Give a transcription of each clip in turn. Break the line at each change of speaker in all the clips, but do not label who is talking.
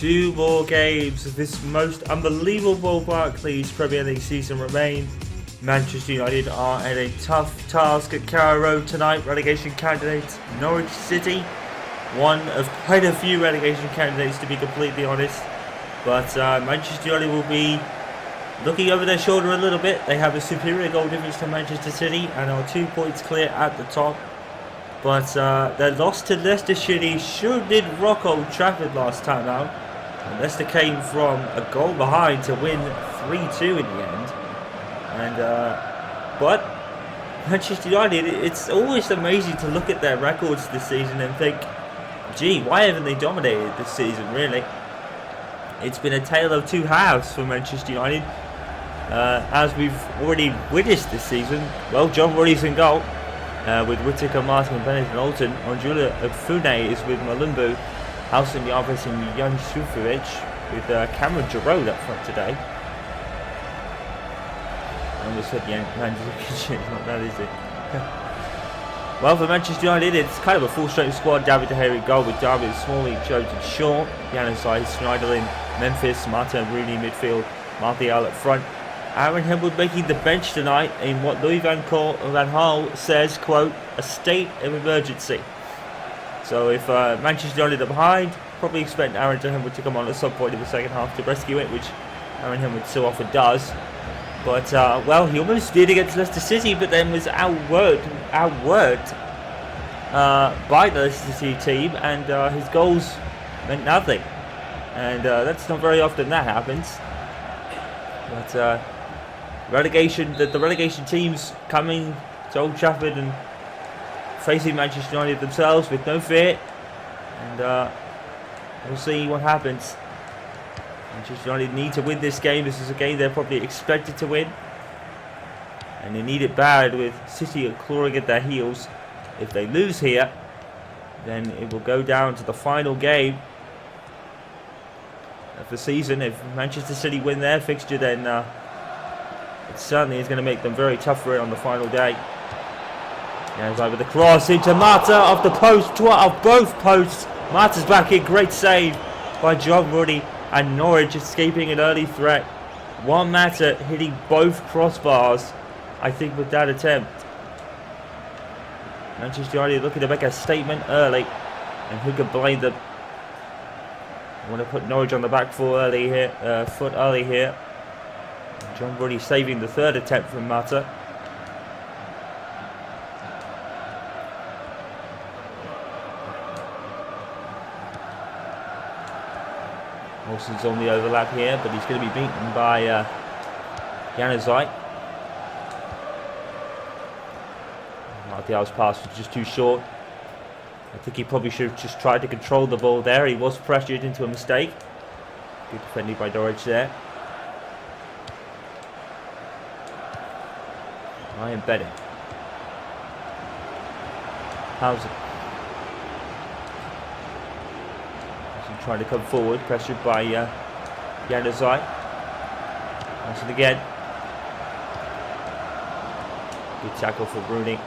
2 more games of this most unbelievable Barclays Premier League season remain. Manchester United are at a tough task at Carrow Road tonight. Relegation candidates Norwich City, one of quite a few relegation candidates to be completely honest. But Manchester United will be looking over their shoulder a little bit. They have a superior goal difference to Manchester City and are 2 points clear at the top. But their loss to Leicester City sure did rock Old Trafford last time out. And Leicester came from a goal behind to win 3-2 in the end. And but Manchester United, it's always amazing to look at their records this season and think, gee, why haven't they dominated this season, really? It's been a tale of two halves for Manchester United. As we've already witnessed this season, well, John Ruddy's in goal. With Whittaker, Martin, Bennett and Alton. Ondula Fune is with Malumbu, Housen Yarvis and Jan Sufovic, with Cameron Giroud up front today. I almost said Manchester United, not that, is it? Well, for Manchester United, it's kind of a full-strength squad. David De Gea in goal with David, Smalling, Jones and Shaw. Januzaj, Schneiderlin, Memphis, Martin, Rooney midfield, Martial up front. Aaron Hemwood making the bench tonight in what Louis van Gaal says, quote, a state of emergency. So if Manchester United are behind, probably expect Aaron Hemwood to come on at some point in the second half to rescue it, which Aaron Hemwood so often does. But, well, he almost did against Leicester City, but then was outworked by the Leicester City team, and his goals meant nothing. And that's not very often that happens. But the relegation teams coming to Old Trafford and facing Manchester United themselves with no fear, and we'll see what happens. Manchester United need to win this game. This is a game they're probably expected to win, and they need it bad, with City clawing at their heels. If they lose here, then it will go down to the final game of the season. If Manchester City win their fixture, then it certainly is going to make them very tough for it on the final day. Goes over the cross into Mata off the post, off both posts. Mata's back in, great save by John Ruddy, and Norwich escaping an early threat. Juan Mata hitting both crossbars, I think, with that attempt. Manchester United looking to make a statement early, and who could blame them? I want to put Norwich on the back foot early here. John Ruddy saving the third attempt from Mata. Wilson's on the overlap here, but he's going to be beaten by Januzaj. Martial's pass was just too short. I think he probably should have just tried to control the ball there. He was pressured into a mistake. Good defending by Norwich there. Ryan Bennett. Housen trying to come forward, pressured by Januzaj. Housen again. Good tackle for Rooney.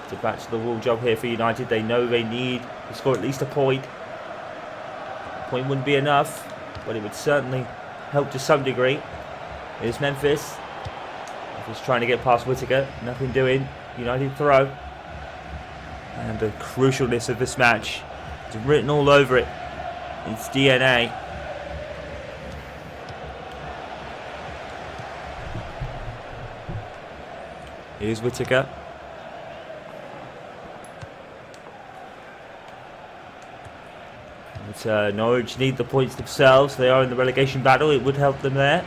It's a back to the wall job here for United. They know they need to score at least a point. A point wouldn't be enough, but it would certainly help to some degree. Here's Memphis. Memphis trying to get past Whittaker. Nothing doing. United throw. And the crucialness of this match is written all over it. It's DNA. Here's Whittaker. But Norwich need the points themselves. They are in the relegation battle. It would help them there.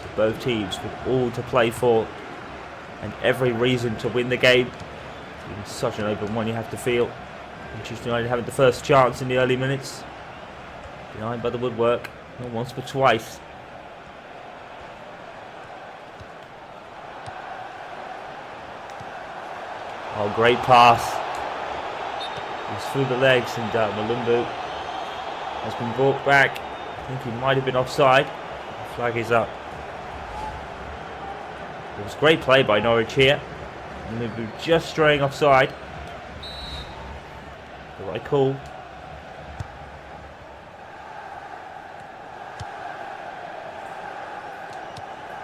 So both teams with all to play for and every reason to win the game. It's such an open one, you have to feel. Manchester United having the first chance in the early minutes. Behind by the woodwork. Not once but twice. Oh, great pass. It's through the legs, and Malumbu has been brought back. I think he might have been offside. The flag is up. It was great play by Norwich here. Malumbu just straying offside. The right call.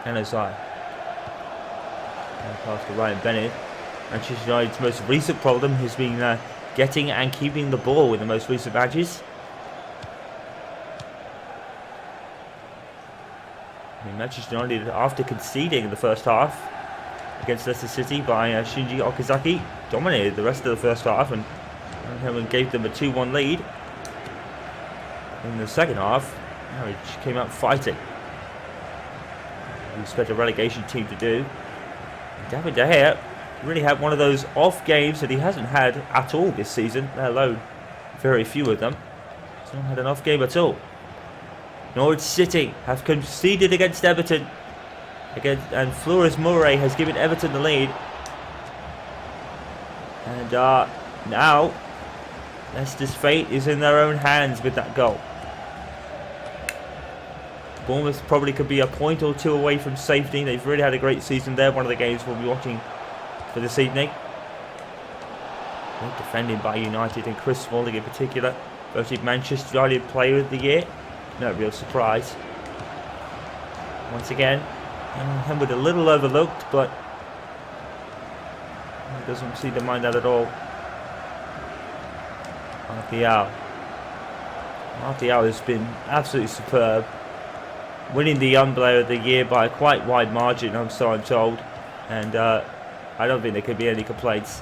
Januzaj. And pass to Ryan Bennett. Manchester United's most recent problem has been getting and keeping the ball in the most recent matches. I mean, Manchester United, after conceding in the first half against Leicester City by Shinji Okazaki, dominated the rest of the first half and gave them a 2-1 lead. In the second half, Norwich came out fighting. We expect a relegation team to do. David De Gea really had one of those off games that he hasn't had at all this season, let alone very few of them. He's not had an off game at all. Norwich City have conceded against Everton, and Flores Murray has given Everton the lead. And now Leicester's fate is in their own hands with that goal. Bournemouth probably could be a point or two away from safety. They've really had a great season there. One of the games we'll be watching for this evening. Great defending by United, and Chris Smalling in particular, voted Manchester United Player of the Year. No real surprise. Once again, Henwood a little overlooked, but he doesn't seem to mind that at all. Martial has been absolutely superb, winning the Young Player of the Year by a quite wide margin, I'm told, and I don't think there could be any complaints.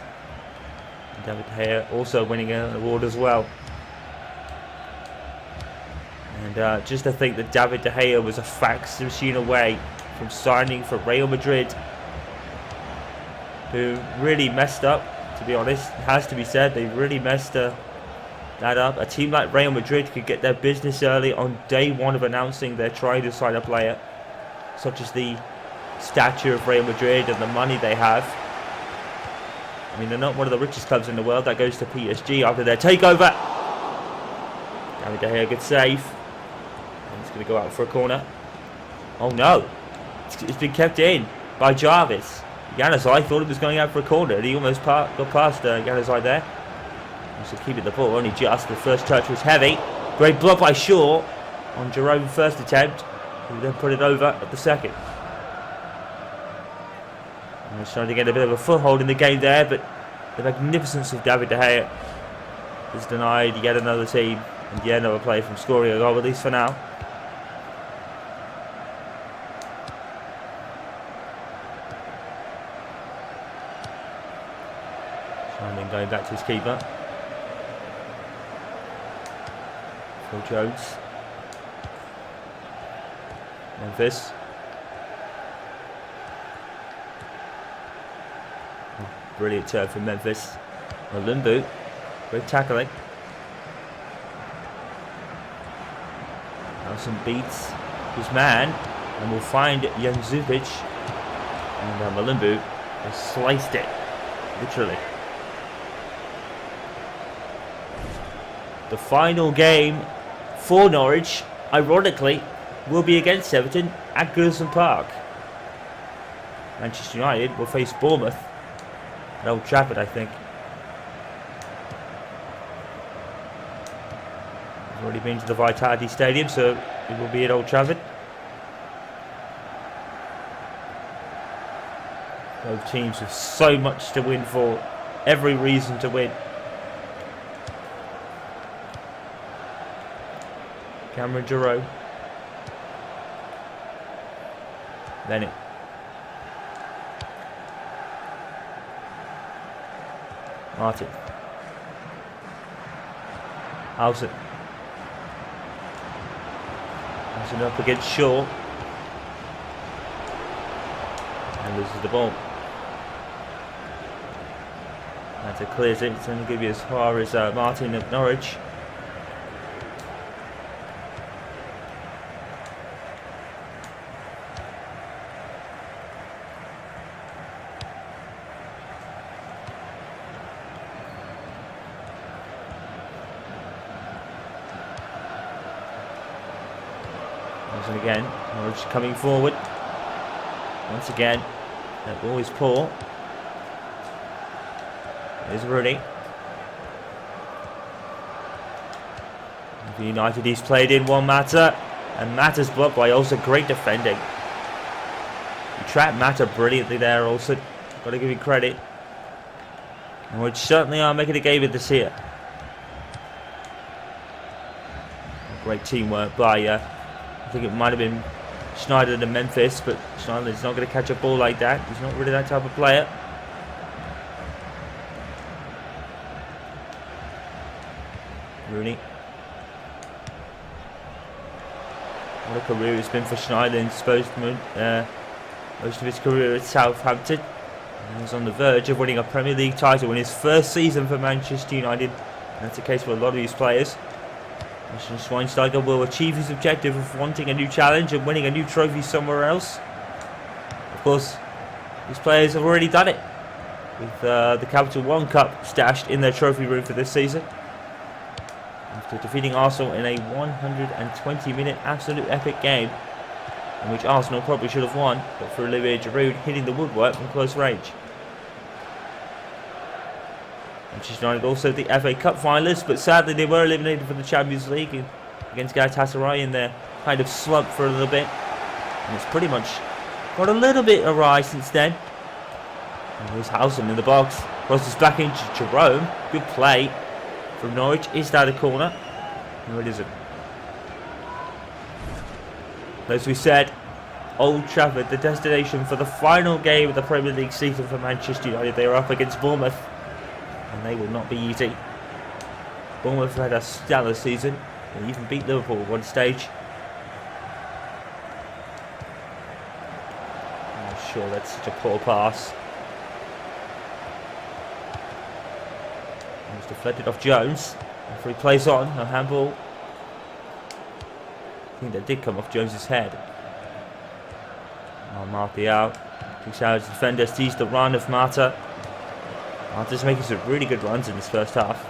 David De Gea also winning an award as well. And just to think that David De Gea was a fax machine away from signing for Real Madrid, who really messed up, to be honest. It has to be said, they really messed that up. A team like Real Madrid could get their business early on day one of announcing they're trying to sign a player, such as the stature of Real Madrid and the money they have. I mean, they're not one of the richest clubs in the world. That goes to PSG after their takeover. David De Gea, good save. And it's going to go out for a corner. Oh no, it's been kept in by Jarvis. Januzaj thought it was going out for a corner, and he almost got past Januzaj there. So keeping the ball only just. The first touch was heavy. Great block by Shaw on Jerome's first attempt, who then put it over at the second. And he's trying to get a bit of a foothold in the game there, but the magnificence of David De Gea is denied yet another team, and yet another player from scoring a goal, at least for now. Simon going back to his keeper. Phil Jones. Memphis. Brilliant turn from Memphis. Malumbu. Great tackling. Nelson beats his man and will find Januzaj. And Malumbu has sliced it. Literally. The final game for Norwich, ironically, will be against Everton at Goodison Park. Manchester United will face Bournemouth at Old Trafford, I think. I've already been to the Vitality Stadium, so it will be at Old Trafford. Both teams with so much to win for, every reason to win. Cameron Jerome. Bennett. Martin. Housen. Housen up against Shaw. And loses the ball. That's a clear it. It's only going to be as far as Martin of Norwich. And again, Norwich coming forward. Once again, that ball is poor. There's Rooney. For United, he's played in Juan Mata, and Mata's blocked by also great defending. He trapped Mata brilliantly there also. Got to give you credit. Norwich certainly are making a game of this here. Great teamwork by, I think it might have been Schneider and Memphis, but Schneider's not going to catch a ball like that. He's not really that type of player. Rooney. What a career it's been for Schneider in most of his career at Southampton. He was on the verge of winning a Premier League title in his first season for Manchester United. And that's the case for a lot of these players. Schweinsteiger will achieve his objective of wanting a new challenge and winning a new trophy somewhere else. Of course, these players have already done it, with the Capital One Cup stashed in their trophy room for this season. After defeating Arsenal in a 120-minute absolute epic game, in which Arsenal probably should have won, but for Olivier Giroud hitting the woodwork from close range. Manchester United also the FA Cup finalists, but sadly they were eliminated from the Champions League against Galatasaray in their kind of slump for a little bit. And it's pretty much got a little bit awry since then. And here's Howson in the box. Crosses back into Jerome. Good play from Norwich. Is that a corner? No, it isn't. As we said, Old Trafford, the destination for the final game of the Premier League season for Manchester United. They are up against Bournemouth, and they will not be easy. Bournemouth had a stellar season. They even beat Liverpool at one stage. I'm sure that's such a poor pass. It was deflected off Jones. Referee plays on, no handball. I think that did come off Jones's head. Oh, Martial kicks out his defender, sees the run of Mata. Mata's making some really good runs in this first half.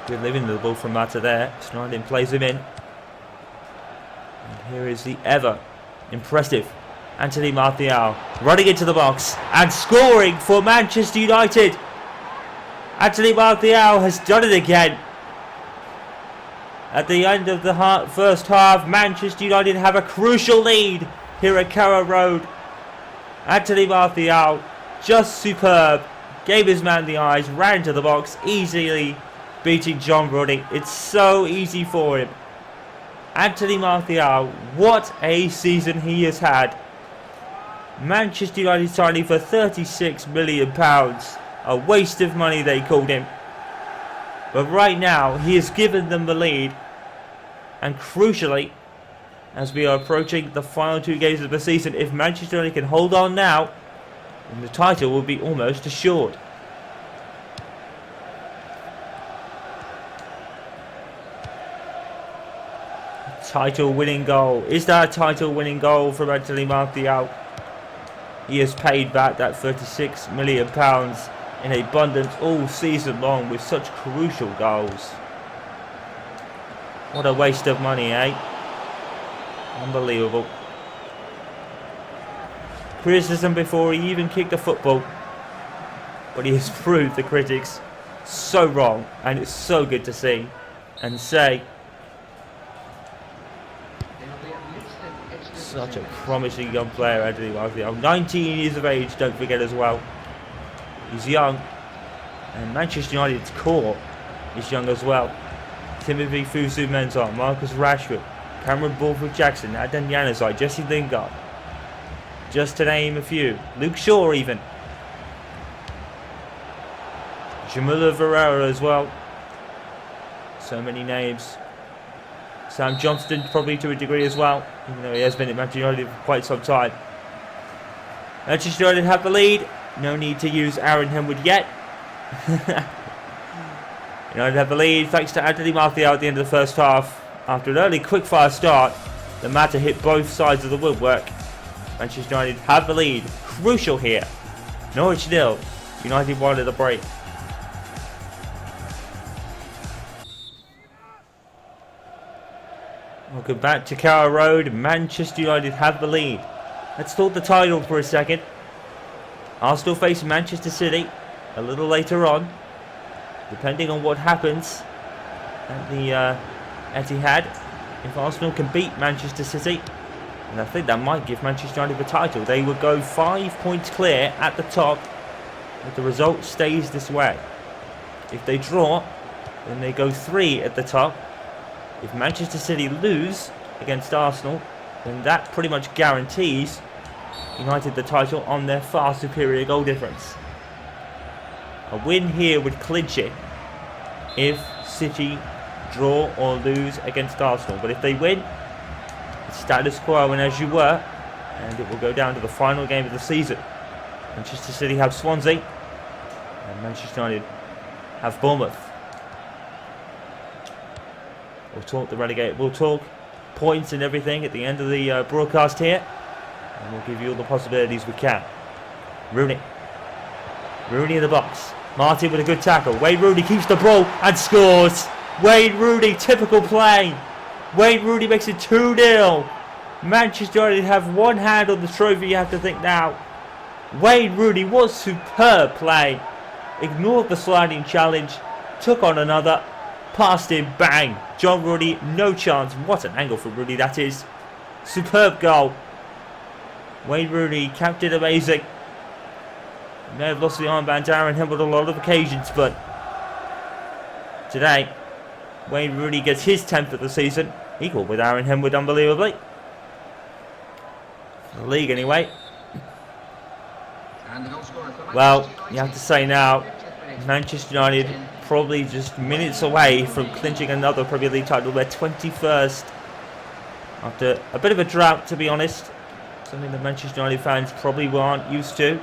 Good living the ball from Mata there. Schneider plays him in. And here is the ever impressive Anthony Martial running into the box and scoring for Manchester United. Anthony Martial has done it again. At the end of the first half, Manchester United have a crucial lead here at Carrow Road. Anthony Martial, just superb, gave his man the eyes, ran to the box, easily beating John Roddy. It's so easy for him. Anthony Martial, what a season he has had. Manchester United signing for £36 million. A waste of money, they called him. But right now, he has given them the lead. And crucially, as we are approaching the final two games of the season, if Manchester United can hold on now, then the title will be almost assured. Title winning goal. Is that a title winning goal from Anthony Martial? He has paid back that £36 million in abundance all season long with such crucial goals. What a waste of money, eh? Unbelievable. Criticism before he even kicked the football. But he has proved the critics so wrong, and it's so good to see and say. Such a promising young player, Anthony Martial. 19 years of age, don't forget as well. He's young. And Manchester United's core is young as well. Timothy Fusu-Mensah, Marcus Rashford, Cameron Borthwick-Jackson, Adnan Januzaj, Jesse Lingard. Just to name a few. Luke Shaw even. Jamila Varela as well. So many names. Sam Johnston probably to a degree as well, even though he has been at Manchester United for quite some time. Manchester United have the lead. No need to use Aaron Henwood yet. United have the lead thanks to Anthony Martial at the end of the first half. After an early quick-fire start, the Mata hit both sides of the woodwork. Manchester United have the lead. Crucial here. Norwich 0. United 1 at the break. Welcome back to Carrow Road. Manchester United have the lead. Let's talk the title for a second. Arsenal face Manchester City a little later on. Depending on what happens, at the Etihad. If Arsenal can beat Manchester City, and I think that might give Manchester United the title, they would go 5 points clear at the top if the result stays this way. If they draw, then they go 3 at the top. If Manchester City lose against Arsenal, then that pretty much guarantees United the title on their far superior goal difference. A win here would clinch it if City draw or lose against Arsenal. But if they win, it's status quo and as you were, and it will go down to the final game of the season. Manchester City have Swansea, and Manchester United have Bournemouth. We'll talk the relegate. We'll talk points and everything at the end of the broadcast here, and we'll give you all the possibilities we can. Rooney in the box. Martin with a good tackle. Wayne Rooney keeps the ball and scores. Wayne Rooney, typical play. Wayne Rooney makes it 2-0. Manchester United have one hand on the trophy, you have to think now. Wayne Rooney was superb play. Ignored the sliding challenge, took on another, passed him, bang. John Rooney, no chance. What an angle for Rooney that is. Superb goal. Wayne Rooney, captain amazing. He may have lost the armband to Aaron Hill on a lot of occasions, but today, Wayne Rooney gets his 10th of the season, equal with Aaron Henwood, unbelievably. For the league, anyway. Well, you have to say now, Manchester United probably just minutes away from clinching another Premier League title. They're 21st after a bit of a drought, to be honest. Something that Manchester United fans probably aren't used to.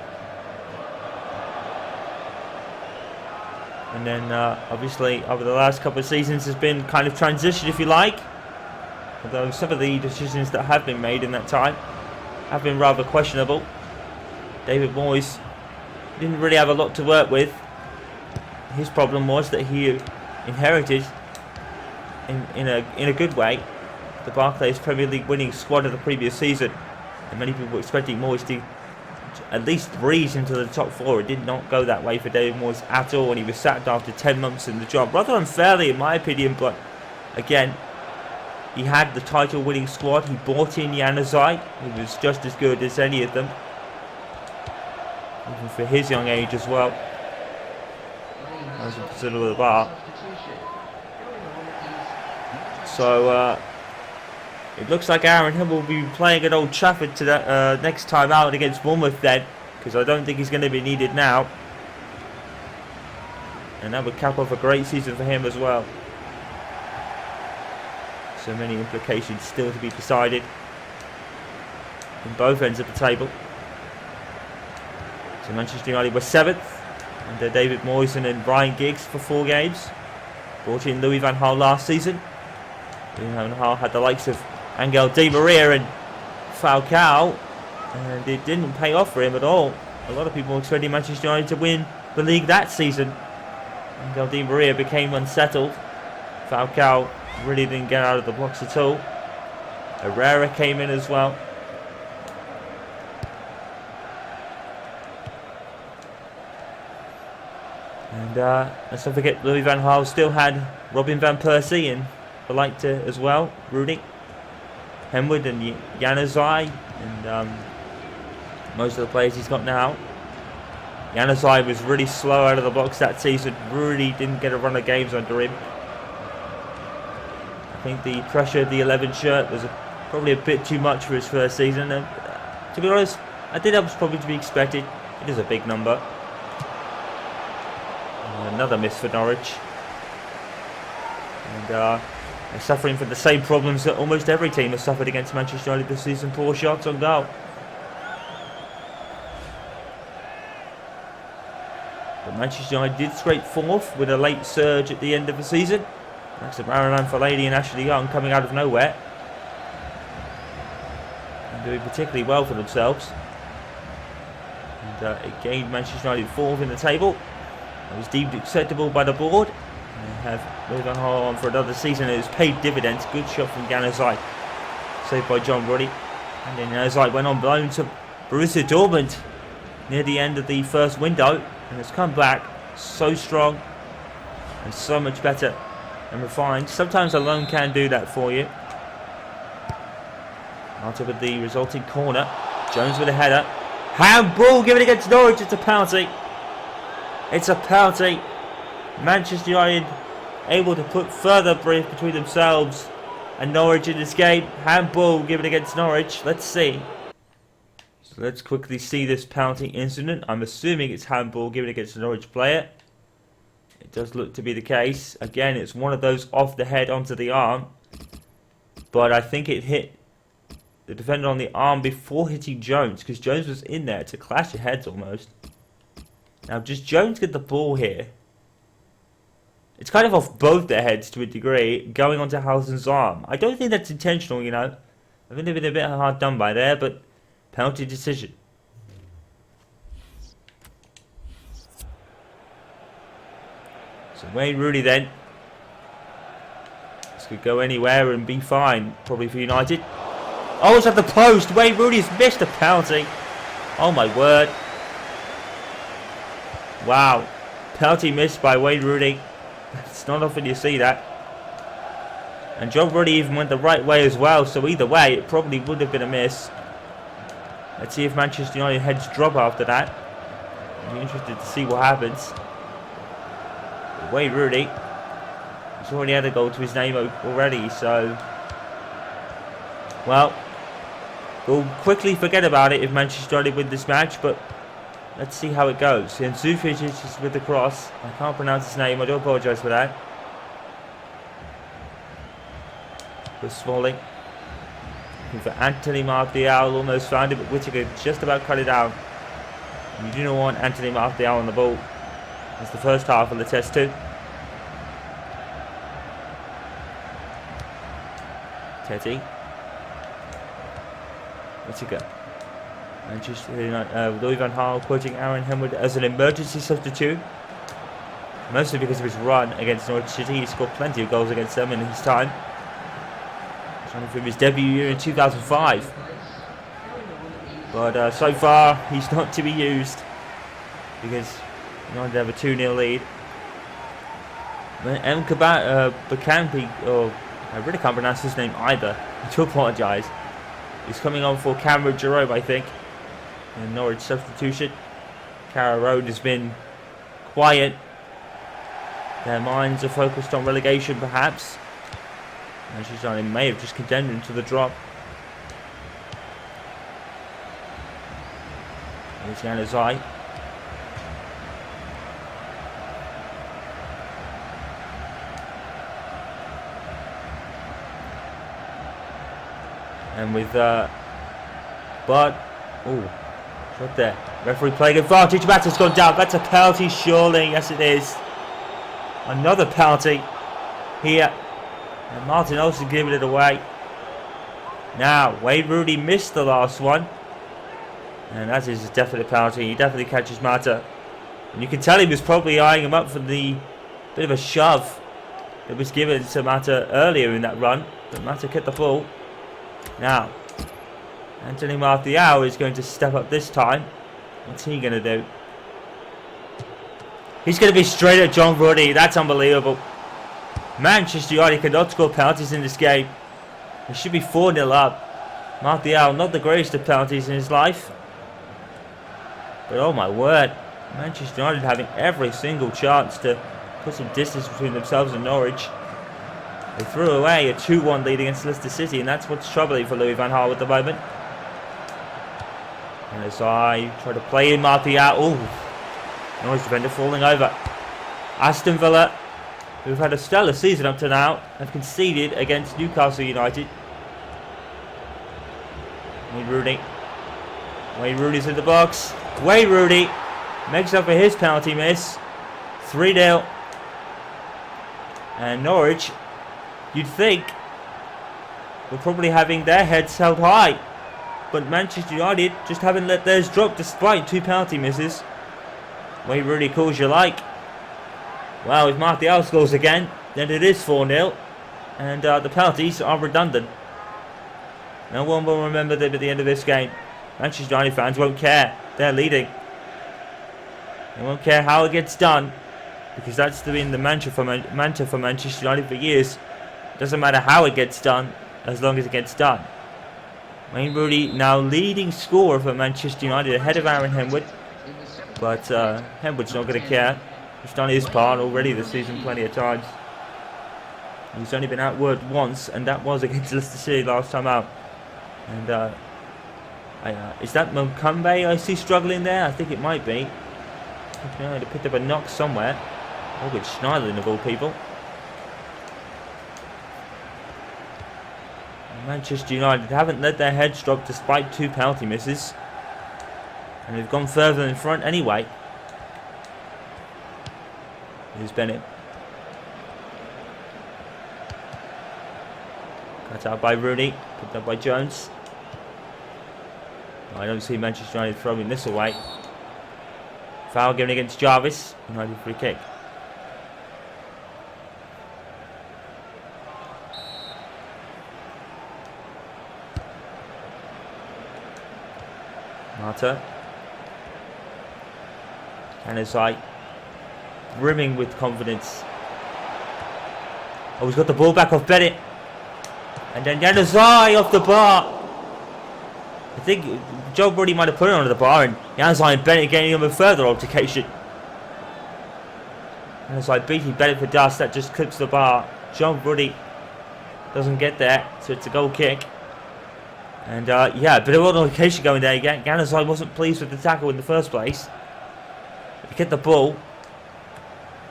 And then, obviously, over the last couple of seasons has been kind of transition, if you like. Although some of the decisions that have been made in that time have been rather questionable. David Moyes didn't really have a lot to work with. His problem was that he inherited, in a good way, the Barclays Premier League winning squad of the previous season. And many people were expecting Moyes to at least breeze into the top 4. It did not go that way for David Moyes at all, and he was sacked after 10 months in the job. Rather unfairly, in my opinion, but again, he had the title-winning squad. He brought in Januzaj, who was just as good as any of them, even for his young age as well. As a considerable bar. So it looks like Aaron Hill will be playing at Old Trafford to next time out against Bournemouth then, because I don't think he's going to be needed now. And that would cap off a great season for him as well. So many implications still to be decided in both ends of the table. So Manchester United were 7th under David Moyes and Brian Giggs for 4 games. Brought in Louis van Gaal last season. Louis van Gaal had the likes of Angel Di Maria and Falcao, and it didn't pay off for him at all. A lot of people were expecting Manchester United to win the league that season. Angel Di Maria became unsettled. Falcao really didn't get out of the blocks at all. Herrera came in as well. And let's not forget, Louis van Gaal still had Robin van Persie and the like to as well. Rooney, Henwood and Januzaj, and most of the players he's got now. Januzaj was really slow out of the blocks that season. Really didn't get a run of games under him. I think the pressure of the 11 shirt was probably a bit too much for his first season. And to be honest, I think that was probably to be expected. It is a big number. Another miss for Norwich. And they're suffering from the same problems that almost every team has suffered against Manchester United this season. Poor shots on goal. But Manchester United did scrape 4th with a late surge at the end of the season. Thanks to Marouane Fellaini and Ashley Young coming out of nowhere. And doing particularly well for themselves. And it gained Manchester United 4th in the table. It was deemed acceptable by the board. They have Louis van Gaal on for another season. It has paid dividends. Good shot from Januzaj, saved by John Ruddy. And then Januzaj went on loan to Borussia Dortmund near the end of the first window, and has come back so strong and so much better and refined. Sometimes alone can do that for you. After with the resulting corner. Jones with a header. Handball given against Norwich. It's a penalty. It's a penalty. Manchester United able to put further breath between themselves and Norwich in this game. Handball given against Norwich. Let's see. So let's quickly see this penalty incident. I'm assuming it's handball given against the Norwich player. It does look to be the case. Again, it's one of those off the head onto the arm. But I think it hit the defender on the arm before hitting Jones, because Jones was in there to clash your heads almost. Now, does Jones get the ball here? It's kind of off both their heads to a degree, going onto Housen's arm. I don't think that's intentional, you know. I think they've been a bit hard done by there, but penalty decision. So Wayne Rooney then. This could go anywhere and be fine, probably for United. Oh, it's at the post. Wayne Rooney's missed a penalty. Oh my word. Wow. Penalty missed by Wayne Rooney. It's not often you see that. And John Ruddy even went the right way as well, so either way it probably would have been a miss. Let's see if Manchester United heads drop after that. I'm interested to see what happens. Wayne Rooney, he's already had a goal to his name already, so well, we'll quickly forget about it if Manchester United win this match, but let's see how it goes. And Zufic is with the cross. I can't pronounce his name, I do apologise for that. For Smalling. Looking for Anthony Martial, almost found it, but Whittaker just about cut it out. And you do not want Anthony Martial on the ball. That's the first half of the test too. Teddy. Whittaker. Manchester United, Louis van Gaal quoting Aaron Henwood as an emergency substitute. Mostly because of his run against Norwich City. He scored plenty of goals against them in his time. Trying from his debut year in 2005. But so far, he's not to be used. Because United have a 2-0 lead. Bakampi, or I really can't pronounce his name either. I do apologise. He's coming on for Cameron Jerome, I think. And Norwich substitution. Carrow Road has been quiet. Their minds are focused on relegation, perhaps. Manchester United may have just condemned him to the drop. Here's Januzaj. And with shot there. Referee playing advantage. Matta's gone down. That's a penalty, surely. Yes, it is. Another penalty here. And Martin Olsen giving it away. Now, Wayne Rooney missed the last one. And that is a definite penalty. He definitely catches Mata. And you can tell he was probably eyeing him up for the bit of a shove that was given to Mata earlier in that run. But Mata kept the ball. Now, Anthony Martial is going to step up this time. What's he going to do? He's going to be straight at John Ruddy. That's unbelievable. Manchester United cannot score penalties in this game. It should be 4-0 up. Martial, not the greatest of penalties in his life. But oh my word. Manchester United having every single chance to put some distance between themselves and Norwich. They threw away a 2-1 lead against Leicester City, and that's what's troubling for Louis van Gaal at the moment. And as I try to play in Martial, Norwich defender falling over. Aston Villa, who've had a stellar season up to now, have conceded against Newcastle United. Wayne Rooney. Wayne Rooney's in the box. Wayne Rooney makes up for his penalty miss. 3-0. And Norwich, you'd think, were probably having their heads held high. But Manchester United just haven't let theirs drop despite 2 penalty misses. Wayne Rooney calls you like. Well, if Martial scores again, then it is 4-0. And the penalties are redundant. No one will remember them at the end of this game. Manchester United fans won't care. They're leading. They won't care how it gets done. because that's been the mantra for Manchester United for years. It doesn't matter how it gets done, as long as it gets done. Wayne Rooney now leading scorer for Manchester United ahead of Aaron Henwood, but Henwood's not going to care. He's done his part already this season plenty of times. He's only been outworked once, and that was against Leicester City last time out. And is that Moncumbe I see struggling there? I think it might be. Okay, they picked up a knock somewhere. Oh, good Schneiderlin of all people. Manchester United haven't let their heads drop despite 2 penalty misses. And they've gone further in front anyway. Here's Bennett. Cut out by Rooney. Picked up by Jones. I don't see Manchester United throwing this away. Foul given against Jarvis. United free kick. Marta. Januzaj. Brimming with confidence. Oh, he's got the ball back off Bennett. And then Januzaj off the bar. I think Joe Brody might have put it onto the bar, and Januzaj and Bennett getting him a further altercation. Januzaj beating Bennett for dust. That just clips the bar. Joe Brody doesn't get there, so it's a goal kick. And yeah, a bit of altercation going there again. Januzaj wasn't pleased with the tackle in the first place. He hit the ball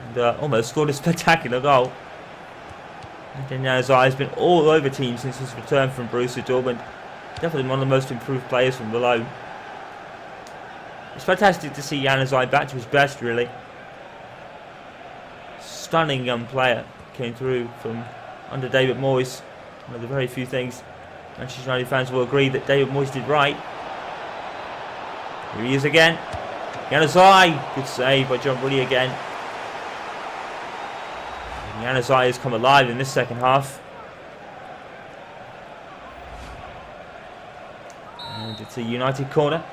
and almost scored a spectacular goal. And then Januzaj has been all over teams since his return from Borussia Dortmund. Definitely one of the most improved players from below. It's fantastic to see Januzaj back to his best, really. Stunning young player. Came through from under David Moyes. One of the very few things Manchester United fans will agree that David Moyes did right. Here he is again. Januzaj. Good save by John Brody again. Januzaj has come alive in this second half. And it's a United corner.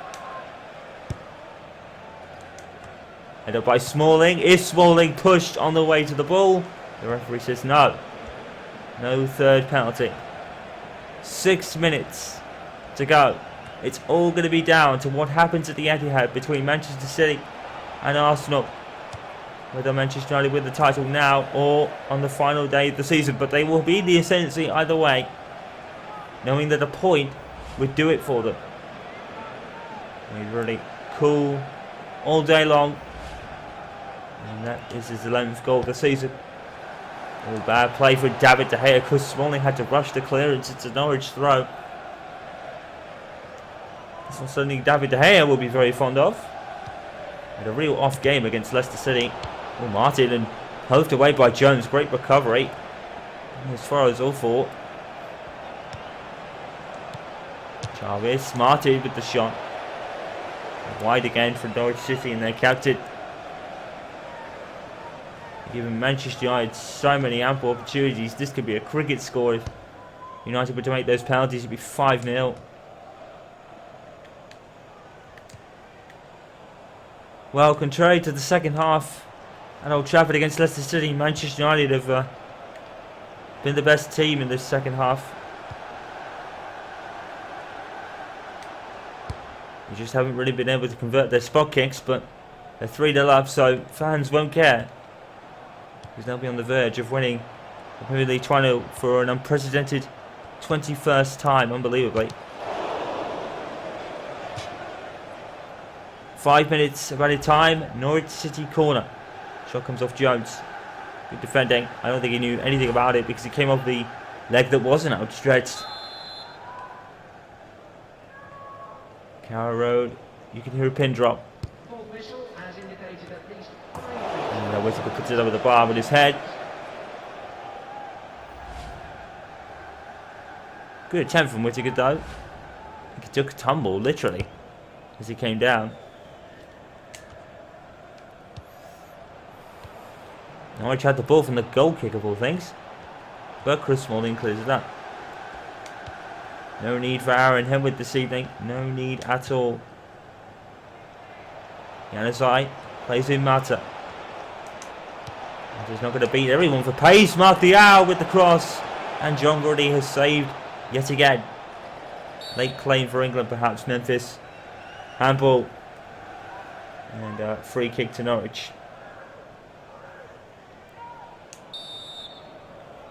Headed by Smalling. Is Smalling pushed on the way to the ball? The referee says no. No third penalty. 6 minutes to go. It's all going to be down to what happens at the Etihad between Manchester City and Arsenal. Whether Manchester United win the title now or on the final day of the season. But they will be in the ascendancy either way, knowing that a point would do it for them. He's really cool all day long. And that is his 11th goal of the season. All bad play for David De Gea, because Smalling had to rush the clearance. It's a Norwich throw. It's not something David De Gea will be very fond of. Had a real off game against Leicester City. Oh, Martin, and hoved away by Jones. Great recovery. As far as all thought. Jarvis, Martin with the shot. Wide again for Norwich City and their captain. Giving Manchester United so many ample opportunities. This could be a cricket score if United were to make those penalties. It'd be 5-0. Well, contrary to the second half at Old Trafford against Leicester City, Manchester United have been the best team in this second half. They just haven't really been able to convert their spot kicks, but they're 3-0 up, so fans won't care. Because they'll be on the verge of winning the Premier League final for an unprecedented 21st time, unbelievably. 5 minutes of added time, Norwich City corner. Shot comes off Jones. Good defending. I don't think he knew anything about it because he came off the leg that wasn't outstretched. Carrow Road, you can hear a pin drop. And Whittaker puts it over the bar with his head. Good attempt from Whittaker though. He took a tumble, literally, as he came down. Norwich had the ball from the goal kick of all things, but Chris Smalling clears it up. No need for Aaron Henwood this evening. No need at all. Januzaj plays in Mata. He's not going to beat everyone for pace. Martial with the cross. And John Gordy has saved yet again. Late claim for England, perhaps. Memphis. Handball. And free kick to Norwich.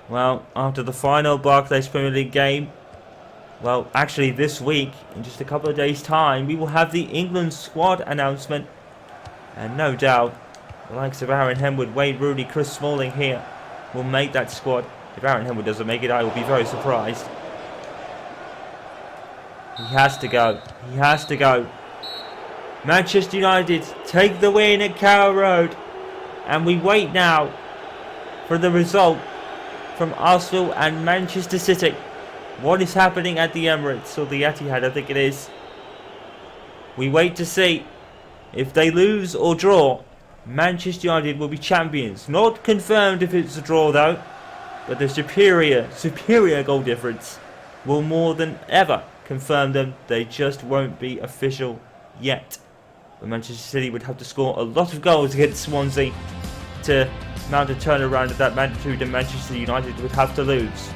Well, after the final Barclays Premier League game, well, actually this week, in just a couple of days' time, we will have the England squad announcement. And no doubt, the likes of Aaron Henwood, Wayne Rooney, Chris Smalling here will make that squad. If Aaron Henwood doesn't make it, I will be very surprised. He has to go. He has to go. Manchester United take the win at Carrow Road. And we wait now for the result from Arsenal and Manchester City. What is happening at the Emirates, or the Etihad, I think it is. We wait to see. If they lose or draw, Manchester United will be champions. Not confirmed if it's a draw though, but the superior goal difference will more than ever confirm them. They just won't be official yet. But Manchester City would have to score a lot of goals against Swansea to mount a turnaround of that magnitude, and Manchester United would have to lose.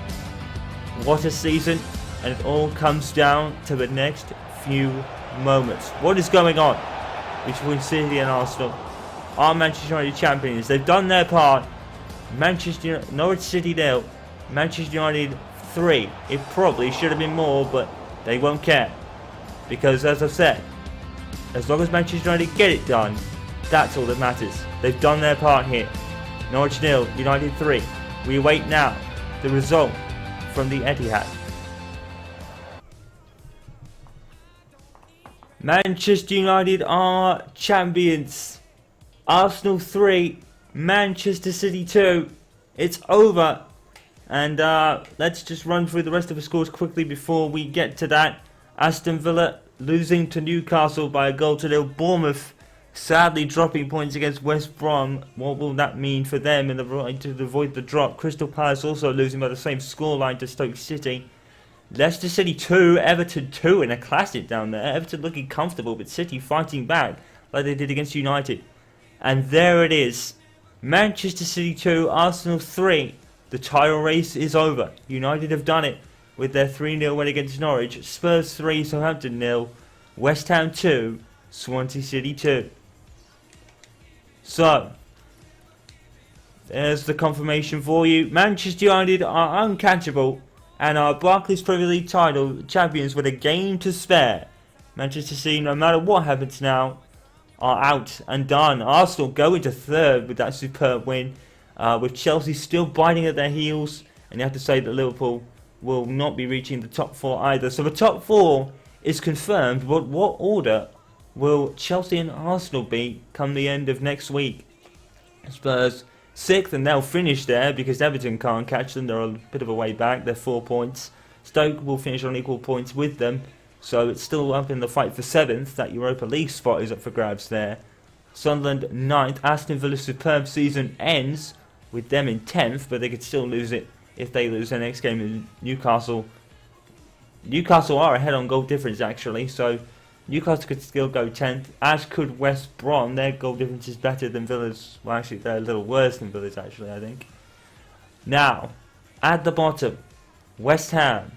What a season, and it all comes down to the next few moments. What is going on between City and Arsenal? Are Manchester United champions? They've done their part. Norwich City 0, Manchester United 3. It probably should have been more, but they won't care. Because as I've said, as long as Manchester United get it done, that's all that matters. They've done their part here. Norwich 0, United 3. We await now the result from the Etihad. Manchester United are champions. Arsenal 3, Manchester City 2. It's over. And let's just run through the rest of the scores quickly before we get to that. Aston Villa losing to Newcastle by 1-0. Bournemouth sadly dropping points against West Brom. What will that mean for them in the right to avoid the drop? Crystal Palace also losing by the same scoreline to Stoke City. Leicester City 2, Everton 2 in a classic down there. Everton looking comfortable, but City fighting back like they did against United. And there it is. Manchester City 2, Arsenal 3. The title race is over. United have done it with their 3-0 win against Norwich. Spurs 3, Southampton 0. West Ham 2, Swansea City 2. So, there's the confirmation for you. Manchester United are uncatchable and are Barclays Premier League title champions with a game to spare. Manchester City, no matter what happens now, are out and done. Arsenal go into third with that superb win, with Chelsea still biting at their heels, and you have to say that Liverpool will not be reaching the top 4 either. So the top 4 is confirmed, but what order will Chelsea and Arsenal be come the end of next week? Spurs 6th, and they'll finish there because Everton can't catch them. They're a bit of a way back. They're 4 points. Stoke will finish on equal points with them. So it's still up in the fight for 7th. That Europa League spot is up for grabs there. Sunderland 9th. Aston Villa's superb season ends with them in 10th, but they could still lose it if they lose their next game in Newcastle. Newcastle are ahead on goal difference actually, so Newcastle could still go 10th, as could West Brom. Their goal difference is better than Villa's. Well, actually, they're a little worse than Villa's, actually, I think. Now, at the bottom, West Ham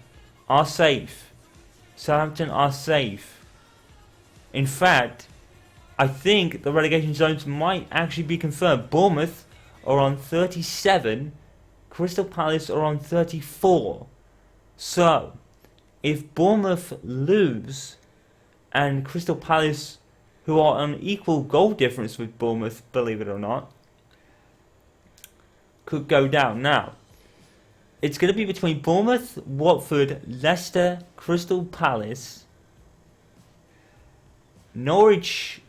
are safe. Southampton are safe. In fact, I think the relegation zones might actually be confirmed. Bournemouth are on 37. Crystal Palace are on 34. So, if Bournemouth lose, and Crystal Palace, who are on equal goal difference with Bournemouth, believe it or not, could go down. Now, it's going to be between Bournemouth, Watford, Leicester, Crystal Palace, Norwich.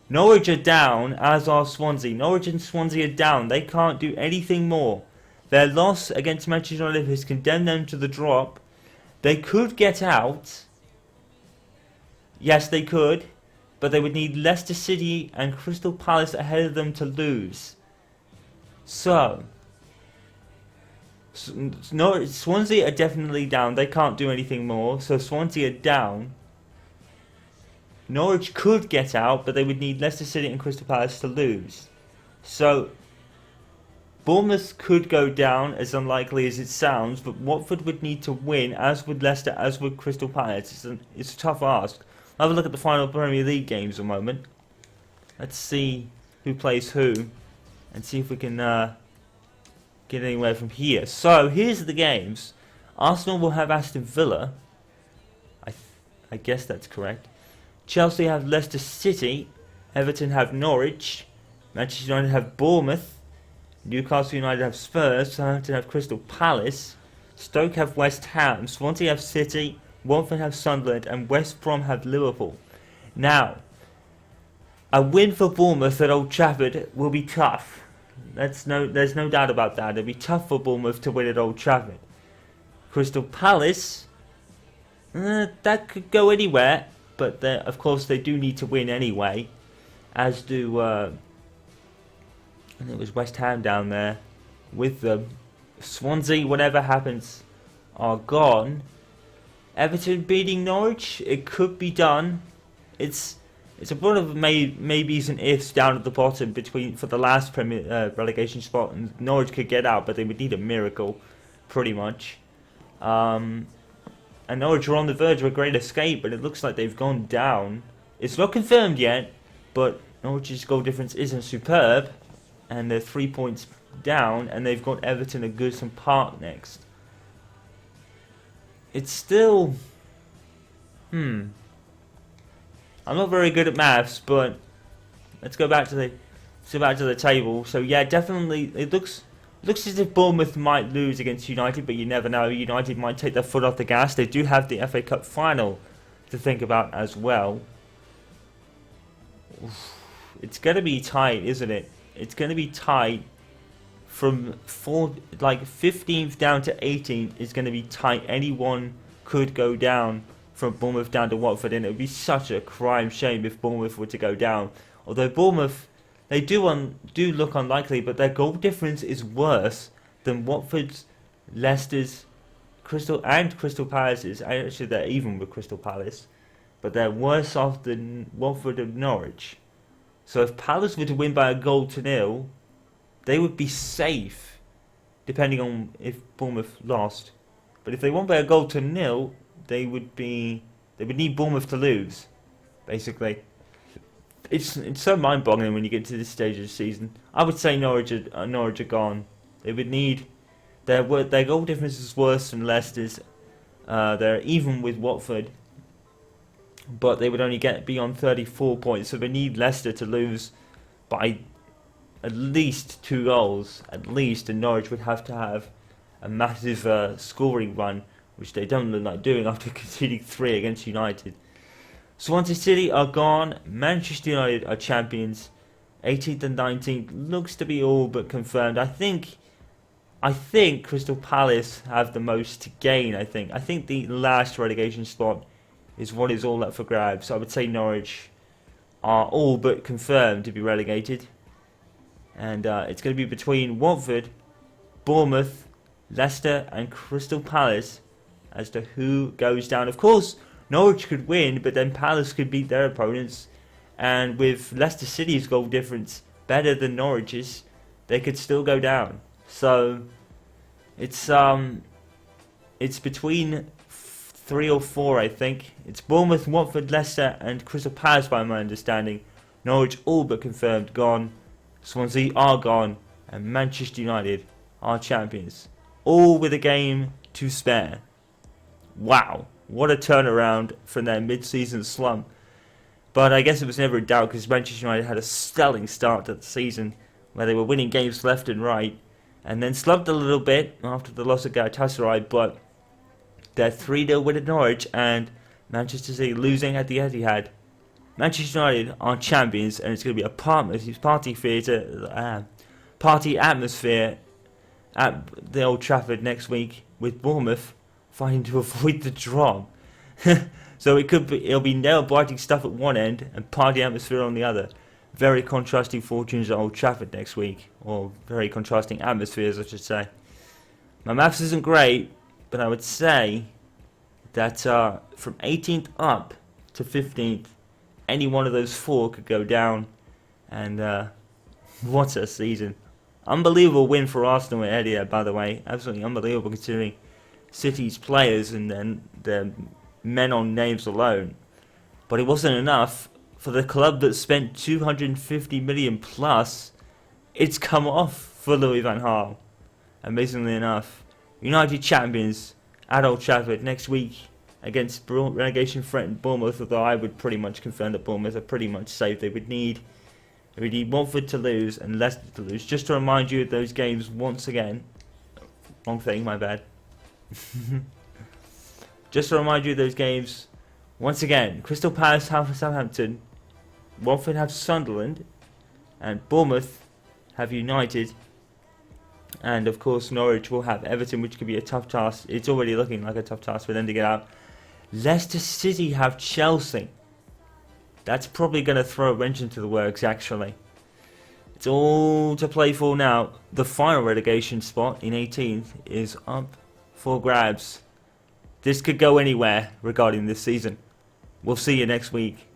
Norwich are down, as are Swansea. Norwich and Swansea are down. They can't do anything more. Their loss against Manchester United has condemned them to the drop. They could get out. Yes, they could. But they would need Leicester City and Crystal Palace ahead of them to lose. So, Swansea are definitely down. They can't do anything more. So Swansea are down. Norwich could get out, but they would need Leicester City and Crystal Palace to lose. So, Bournemouth could go down, as unlikely as it sounds, but Watford would need to win, as would Leicester, as would Crystal Palace. It's a tough ask. I'll have a look at the final Premier League games a moment. Let's see who plays who, and see if we can get anywhere from here. So, here's the games. Arsenal will have Aston Villa. I guess that's correct. Chelsea have Leicester City. Everton have Norwich. Manchester United have Bournemouth. Newcastle United have Spurs. Southampton have Crystal Palace. Stoke have West Ham. Swansea have City. Watford have Sunderland. And West Brom have Liverpool. Now, a win for Bournemouth at Old Trafford will be tough. There's no doubt about that. It'll be tough for Bournemouth to win at Old Trafford. Crystal Palace, that could go anywhere, but of course they do need to win anyway, as do, and it was West Ham down there with them. Swansea, whatever happens, are gone. Everton beating Norwich, it could be done. It's a lot of maybes and ifs down at the bottom for the last relegation spot, and Norwich could get out, but they would need a miracle, pretty much. And Norwich are on the verge of a great escape, but it looks like they've gone down. It's not confirmed yet, but Norwich's goal difference isn't superb, and they're 3 points down, and they've got Everton at Goodison Park next. It's still... I'm not very good at maths, but let's go back to the table. So yeah, definitely it looks as if Bournemouth might lose against United, but you never know. United might take their foot off the gas. They do have the FA Cup final to think about as well. It's going to be tight, isn't it? It's going to be tight. From 15th down to 18th is going to be tight. Anyone could go down from Bournemouth down to Watford, and it would be such a crime shame if Bournemouth were to go down. Although Bournemouth, they do look unlikely, but their goal difference is worse than Watford's, Leicester's, Crystal Palace's. Actually, they're even with Crystal Palace, but they're worse off than Watford and Norwich. So if Palace were to win by a goal to nil, they would be safe, depending on if Bournemouth lost. But if they won by a goal to nil, they would need Bournemouth to lose, basically. It's so mind-boggling when you get to this stage of the season. I would say Norwich are gone. They would need their goal difference is worse than Leicester's. They're even with Watford, but they would only be on 34 points. So they need Leicester to lose by at least 2 goals, at least, and Norwich would have to have a massive scoring run, which they don't look like doing after conceding 3 against United. Swansea City are gone. Manchester United are champions. 18th and 19th looks to be all but confirmed. I think Crystal Palace have the most to gain. I think the last relegation spot is what is all up for grabs. So I would say Norwich are all but confirmed to be relegated. And it's going to be between Watford, Bournemouth, Leicester and Crystal Palace as to who goes down. Of course, Norwich could win, but then Palace could beat their opponents. And with Leicester City's goal difference better than Norwich's, they could still go down. So it's between 3 or 4, I think. It's Bournemouth, Watford, Leicester and Crystal Palace by my understanding. Norwich all but confirmed gone. Swansea are gone. And Manchester United are champions. All with a game to spare. Wow, what a turnaround from their mid-season slump. But I guess it was never in doubt because Manchester United had a stellar start to the season where they were winning games left and right and then slumped a little bit after the loss of Galatasaray, but their 3-0 win at Norwich and Manchester City losing at the Etihad. Manchester United are champions, and it's going to be a party atmosphere at the Old Trafford next week with Bournemouth fighting to avoid the draw. So it'll be nail-biting stuff at one end and party atmosphere on the other. Very contrasting fortunes at Old Trafford next week, or very contrasting atmospheres, I should say. My maths isn't great, but I would say that from 18th up to 15th, any one of those 4 could go down. And what a season. Unbelievable win for Arsenal at Etihad, by the way. Absolutely unbelievable considering City's players and then the men on names alone. But it wasn't enough for the club that spent 250 million plus. It's come off for Louis van Gaal. Amazingly enough, United champions at Old Trafford next week against relegation threatened Bournemouth. Although I would pretty much confirm that Bournemouth are pretty much safe. They would need Watford to lose and Leicester to lose. Just to remind you of those games once again. Wrong thing, my bad. Just to remind you of those games once again. Crystal Palace have Southampton, Watford have Sunderland, and Bournemouth have United. And of course Norwich will have Everton, which could be a tough task. It's already looking like a tough task for them to get out. Leicester City have Chelsea. That's probably going to throw a wrench into the works, actually. It's all to play for now. The final relegation spot in 18th is up for grabs. This could go anywhere regarding this season. We'll see you next week.